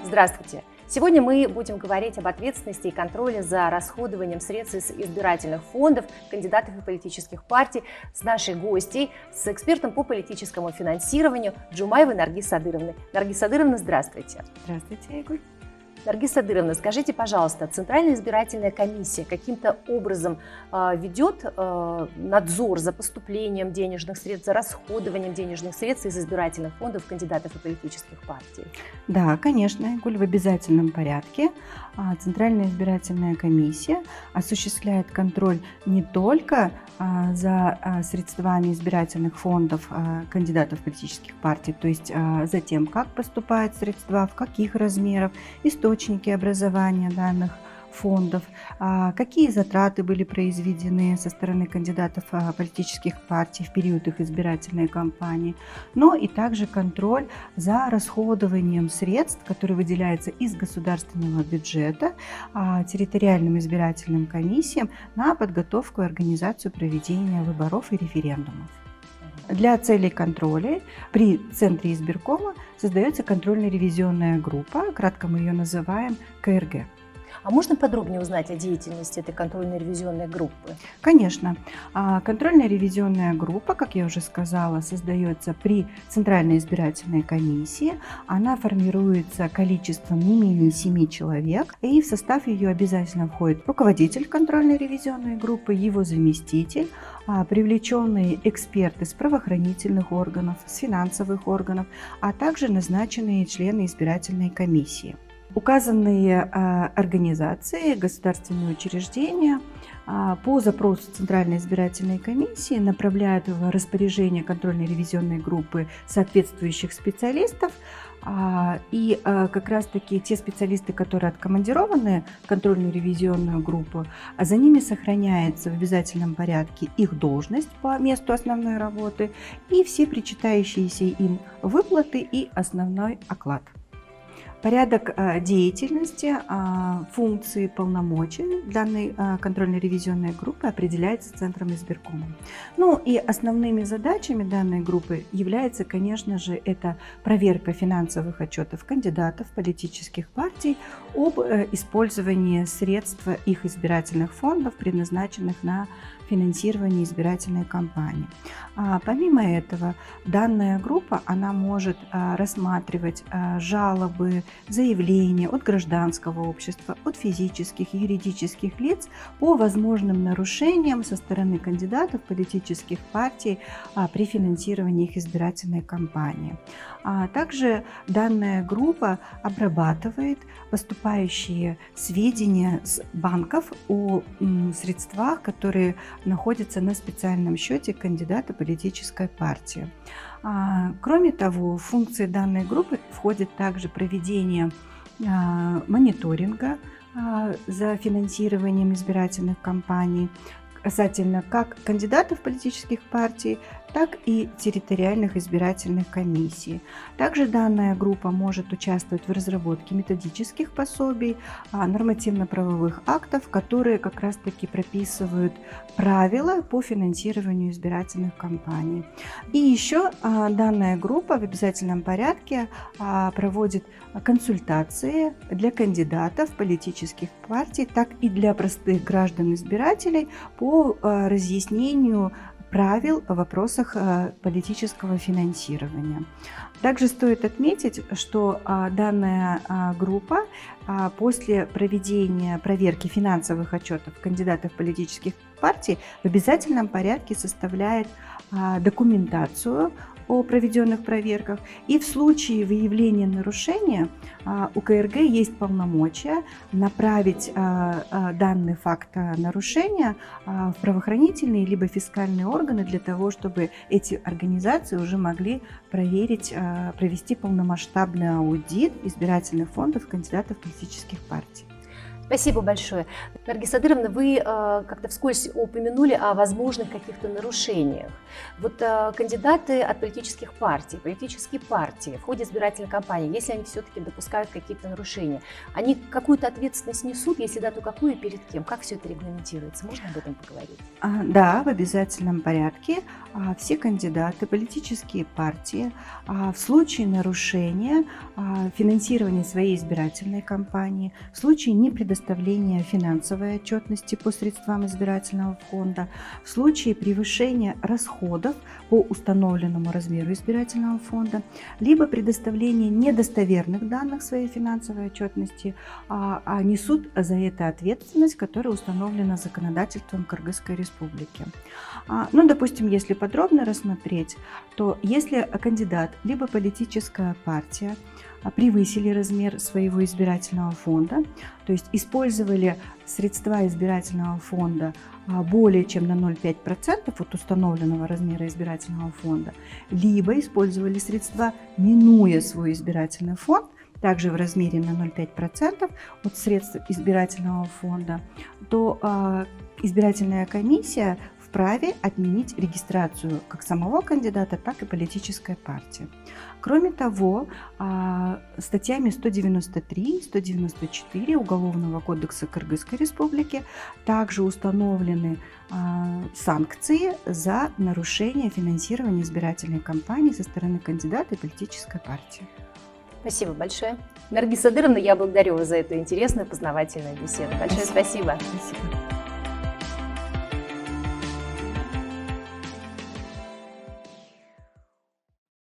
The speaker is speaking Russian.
Здравствуйте! Сегодня мы будем говорить об ответственности и контроле за расходованием средств из избирательных фондов кандидатов и политических партий с нашей гостьей, с экспертом по политическому финансированию Джумаевой Наргиз Садыровной. Наргиз Садыровна, здравствуйте! Здравствуйте, Айгуль. Наргиз Садыровна, скажите, пожалуйста, Центральная избирательная комиссия каким-то образом ведет надзор за поступлением денежных средств, за расходованием денежных средств из избирательных фондов кандидатов и политических партий? Да, конечно, Айгуль, в обязательном порядке. Центральная избирательная комиссия осуществляет контроль не только за средствами избирательных фондов кандидатов политических партий, то есть за тем, как поступают средства, в каких размерах, источники образования данных фондов, какие затраты были произведены со стороны кандидатов политических партий в период их избирательной кампании, но и также контроль за расходованием средств, которые выделяются из государственного бюджета территориальным избирательным комиссиям на подготовку и организацию проведения выборов и референдумов. Для целей контроля при Центре избиркома создается контрольно-ревизионная группа, кратко мы ее называем КРГ. А можно подробнее узнать о деятельности этой контрольно-ревизионной группы? Конечно. Контрольно-ревизионная группа, как я уже сказала, создается при Центральной избирательной комиссии. Она формируется количеством не менее 7 человек, и в состав ее обязательно входит руководитель контрольно-ревизионной группы, его заместитель, привлеченные эксперты с правоохранительных органов, с финансовых органов, а также назначенные члены избирательной комиссии. Указанные организации, государственные учреждения по запросу Центральной избирательной комиссии направляют в распоряжение контрольно-ревизионной группы соответствующих специалистов. И как раз-таки те специалисты, которые откомандированы в контрольную ревизионную группу, за ними сохраняется в обязательном порядке их должность по месту основной работы и все причитающиеся им выплаты и основной оклад. Порядок деятельности, функции, полномочий данной контрольно-ревизионной группы определяется Центром избиркома. Ну и основными задачами данной группы является, конечно же, это проверка финансовых отчетов кандидатов политических партий об использовании средств их избирательных фондов, предназначенных на финансирование избирательной кампании. Помимо этого, данная группа она может рассматривать жалобы, заявления от гражданского общества, от физических и юридических лиц по возможным нарушениям со стороны кандидатов политических партий при финансировании их избирательной кампании. Также данная группа обрабатывает поступающие сведения с банков о средствах, которые находятся на специальном счете кандидата политической партии. Кроме того, в функции данной группы входит также проведение мониторинга за финансированием избирательных кампаний касательно как кандидатов политических партий, так и территориальных избирательных комиссий. Также данная группа может участвовать в разработке методических пособий, нормативно-правовых актов, которые как раз-таки прописывают правила по финансированию избирательных кампаний. И еще данная группа в обязательном порядке проводит консультации для кандидатов политических партий, так и для простых граждан-избирателей по разъяснению правил в вопросах политического финансирования. Также стоит отметить, что данная группа после проведения проверки финансовых отчетов кандидатов политических партий в обязательном порядке составляет документацию о проведенных проверках, и в случае выявления нарушения у КРГ есть полномочия направить данный факт нарушения в правоохранительные либо фискальные органы для того, чтобы эти организации уже могли проверить, провести полномасштабный аудит избирательных фондов кандидатов политических партий. Спасибо большое. Наргиз Садыровна, вы как-то вскользь упомянули о возможных каких-то нарушениях. Вот кандидаты от политические партии в ходе избирательной кампании, если они все-таки допускают какие-то нарушения, они какую-то ответственность несут, если да, то какую и перед кем? Как все это регламентируется? Можно об этом поговорить? Да, в обязательном порядке все кандидаты, политические партии в случае нарушения финансирования своей избирательной кампании, в случае непредоставления финансовой отчетности по средствам избирательного фонда, в случае превышения расходов по установленному размеру избирательного фонда, либо предоставления недостоверных данных своей финансовой отчетности, несут за это ответственность, которая установлена законодательством Кыргызской Республики. Ну, допустим, если подробно рассмотреть, то если кандидат либо политическая партия превысили размер своего избирательного фонда, то есть использовали средства избирательного фонда более чем на 0,5% от установленного размера избирательного фонда, либо использовали средства, минуя свой избирательный фонд, также в размере на 0,5% от средств избирательного фонда, то избирательная комиссия вправе отменить регистрацию как самого кандидата, так и политической партии. Кроме того, статьями 193 и 194 Уголовного кодекса Кыргызской Республики также установлены санкции за нарушение финансирования избирательной кампании со стороны кандидата и политической партии. Спасибо большое. Наргиз Садыровна, я благодарю вас за эту интересную познавательную беседу. Большое спасибо. Спасибо.